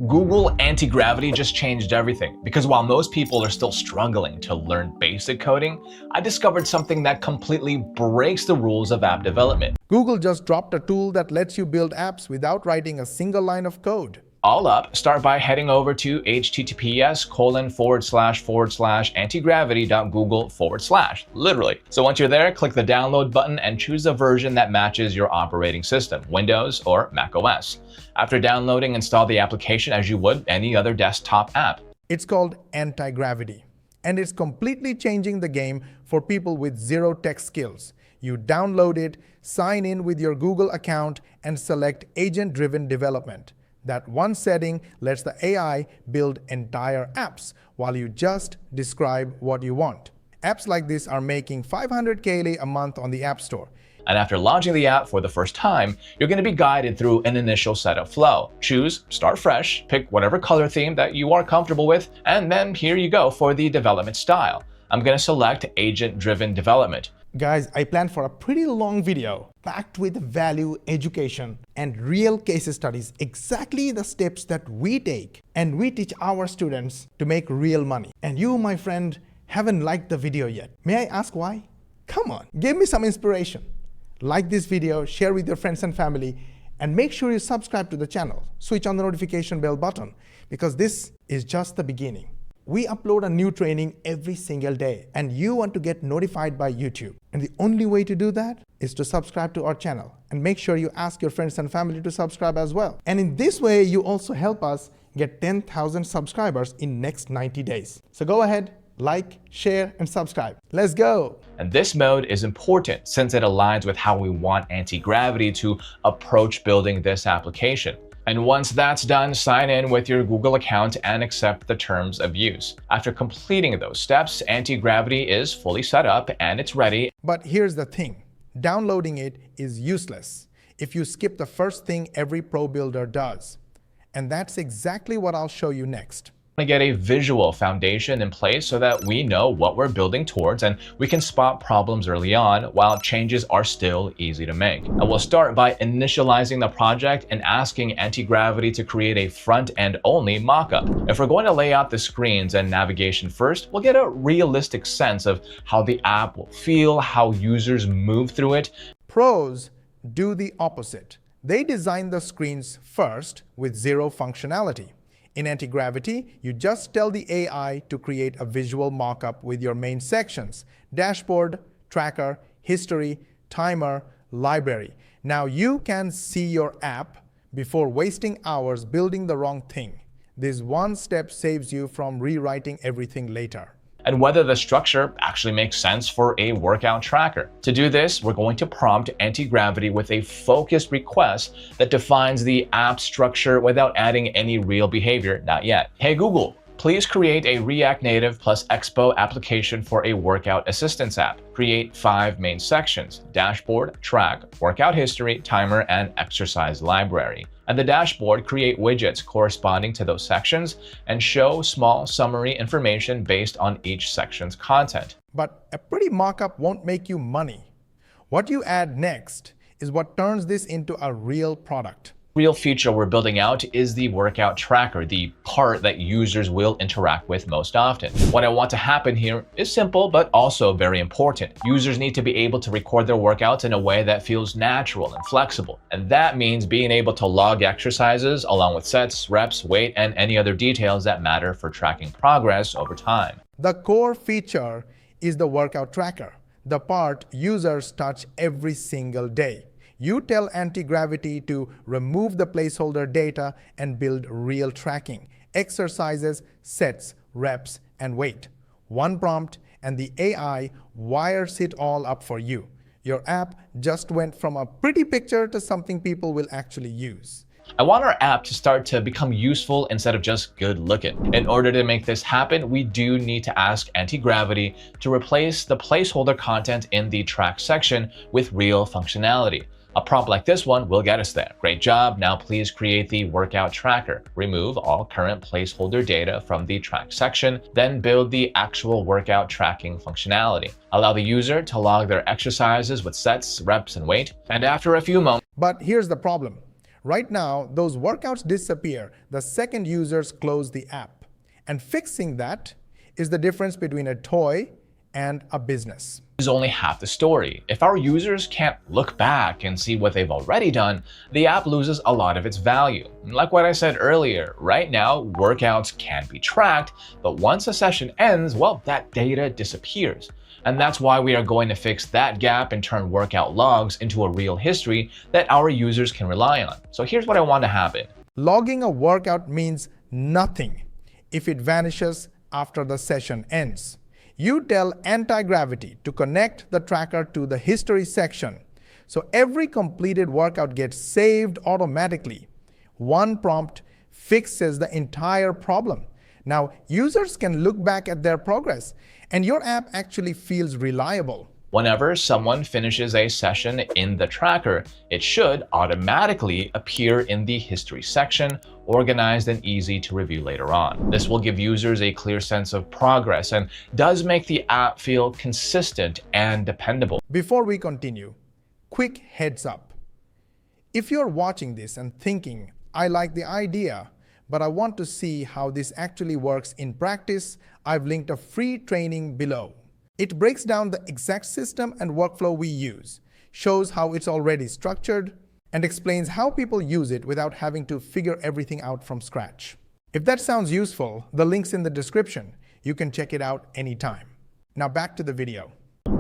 Google anti-gravity just changed everything, because while most people are still struggling to learn basic coding, I discovered something that completely breaks the rules of app development. Google just dropped a tool that lets you build apps without writing a single line of code. All up, start by heading over to https://antigravity.google/, literally. So once you're there, click the download button and choose a version that matches your operating system, Windows or Mac OS. After downloading, install the application as you would any other desktop app. It's called Anti-Gravity, and it's completely changing the game for people with zero tech skills. You download it, sign in with your Google account, and select agent-driven development. That one setting lets the AI build entire apps while you just describe what you want. Apps like this are making 500 KLA a month on the App Store. And after launching the app for the first time, you're going to be guided through an initial setup flow. Choose Start Fresh, pick whatever color theme that you are comfortable with, and then here you go for the development style. I'm going to select Agent-Driven Development. Guys, I planned for a pretty long video packed with value, education, and real case studies, exactly the steps that we take and we teach our students to make real money. And you, my friend, haven't liked the video yet. May I ask why? Come on, give me some inspiration. Like this video, share with your friends and family, and make sure you subscribe to the channel. Switch on the notification bell button, because this is just the beginning. We upload a new training every single day, and you want to get notified by YouTube. And the only way to do that is to subscribe to our channel, and make sure you ask your friends and family to subscribe as well. And in this way, you also help us get 10,000 subscribers in next 90 days. So go ahead, like, share, and subscribe. Let's go. And this mode is important since it aligns with how we want anti-gravity to approach building this application. And once that's done, sign in with your Google account and accept the terms of use. After completing those steps, anti-gravity is fully set up and it's ready. But here's the thing, downloading it is useless if you skip the first thing every pro builder does. And that's exactly what I'll show you next. To get a visual foundation in place so that we know what we're building towards and we can spot problems early on while changes are still easy to make. And we'll start by initializing the project and asking anti-gravity to create a front-end only mockup. If we're going to lay out the screens and navigation first, we'll get a realistic sense of how the app will feel, how users move through it. Pros do the opposite. They design the screens first with zero functionality. In anti-gravity, you just tell the AI to create a visual mockup with your main sections: dashboard, tracker, history, timer, library. Now you can see your app before wasting hours building the wrong thing. This one step saves you from rewriting everything later. And whether the structure actually makes sense for a workout tracker. To do this, we're going to prompt anti-gravity with a focused request that defines the app structure without adding any real behavior, not yet. Hey Google, please create a React Native plus Expo application for a workout assistance app. Create 5 main sections: dashboard, track, workout history, timer, and exercise library. And the dashboard, create widgets corresponding to those sections and show small summary information based on each section's content. But a pretty mockup won't make you money. What you add next is what turns this into a real product. Real feature we're building out is the workout tracker, the part that users will interact with most often. What I want to happen here is simple, but also very important. Users need to be able to record their workouts in a way that feels natural and flexible. And that means being able to log exercises along with sets, reps, weight, and any other details that matter for tracking progress over time. The core feature is the workout tracker, the part users touch every single day. You tell anti-gravity to remove the placeholder data and build real tracking: exercises, sets, reps, and weight. One prompt, and the AI wires it all up for you. Your app just went from a pretty picture to something people will actually use. I want our app to start to become useful instead of just good looking. In order to make this happen, we do need to ask anti-gravity to replace the placeholder content in the track section with real functionality. A prompt like this one will get us there. Great job. Now please create the workout tracker. Remove all current placeholder data from the track section, then build the actual workout tracking functionality. Allow the user to log their exercises with sets, reps, and weight. And after a few moments. But here's the problem. Right now, those workouts disappear the second users close the app. And fixing that is the difference between a toy and a business. Is only half the story. If our users can't look back and see what they've already done, the app loses a lot of its value. Like what I said earlier, right now, workouts can be tracked, but once a session ends, well, that data disappears. And that's why we are going to fix that gap and turn workout logs into a real history that our users can rely on. So here's what I want to happen. Logging a workout means nothing if it vanishes after the session ends. You tell anti-gravity to connect the tracker to the history section, so every completed workout gets saved automatically. One prompt fixes the entire problem. Now, users can look back at their progress, and your app actually feels reliable. Whenever someone finishes a session in the tracker, it should automatically appear in the history section, organized and easy to review later on. This will give users a clear sense of progress and does make the app feel consistent and dependable. Before we continue, quick heads up. If you're watching this and thinking, I like the idea, but I want to see how this actually works in practice, I've linked a free training below. It breaks down the exact system and workflow we use, shows how it's already structured, and explains how people use it without having to figure everything out from scratch. If that sounds useful, the link's in the description. You can check it out anytime. Now back to the video.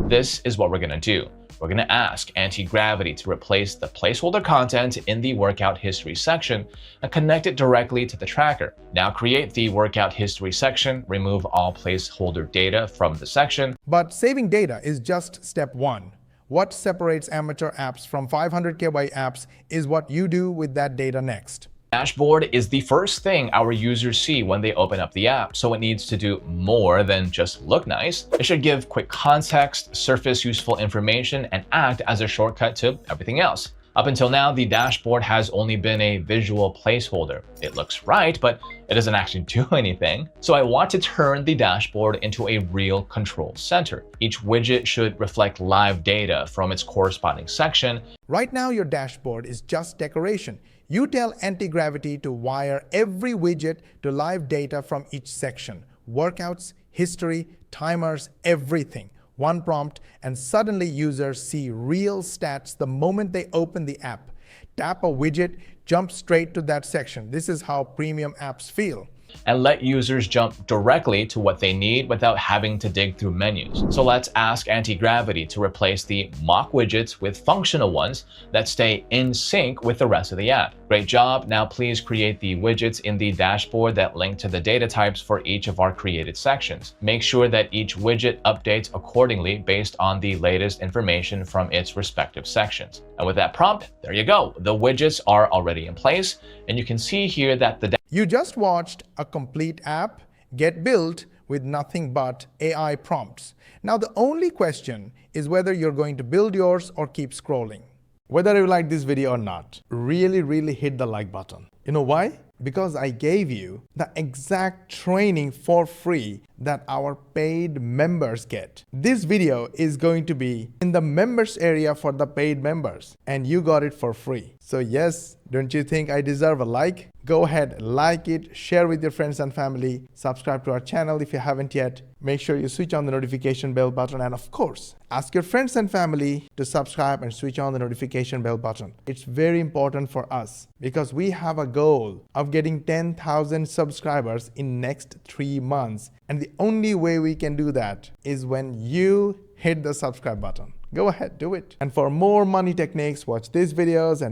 This is what we're going to do. We're going to ask anti-gravity to replace the placeholder content in the workout history section and connect it directly to the tracker. Now create the workout history section, remove all placeholder data from the section. But saving data is just step one. What separates amateur apps from 500K apps is what you do with that data next. Dashboard is the first thing our users see when they open up the app, so it needs to do more than just look nice. It should give quick context, surface useful information, and act as a shortcut to everything else. Up until now, the dashboard has only been a visual placeholder. It looks right, but it doesn't actually do anything. So I want to turn the dashboard into a real control center. Each widget should reflect live data from its corresponding section. Right now, your dashboard is just decoration. You tell anti-gravity to wire every widget to live data from each section. Workouts, history, timers, everything. One prompt, and suddenly users see real stats the moment they open the app. Tap a widget, jump straight to that section. This is how premium apps feel. And let users jump directly to what they need without having to dig through menus. So let's ask anti-gravity to replace the mock widgets with functional ones that stay in sync with the rest of the app. Great job. Now please create the widgets in the dashboard that link to the data types for each of our created sections. Make sure that each widget updates accordingly based on the latest information from its respective sections. And with that prompt, there you go. The widgets are already in place, and you can see here that you just watched a complete app get built with nothing but AI prompts. Now the only question is whether you're going to build yours or keep scrolling. Whether you like this video or not, really hit the like button. You know why? Because I gave you the exact training for free that our paid members get. This video is going to be in the members area for the paid members, and you got it for free. So yes, don't you think I deserve a like? Go ahead, like it, share with your friends and family, subscribe to our channel if you haven't yet. Make sure you switch on the notification bell button, and of course, ask your friends and family to subscribe and switch on the notification bell button. It's very important for us because we have a goal of getting 10,000 subscribers in next 3 months. And the only way we can do that is when you hit the subscribe button. Go ahead, do it. And for more money techniques, watch these videos,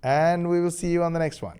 and we will see you on the next one.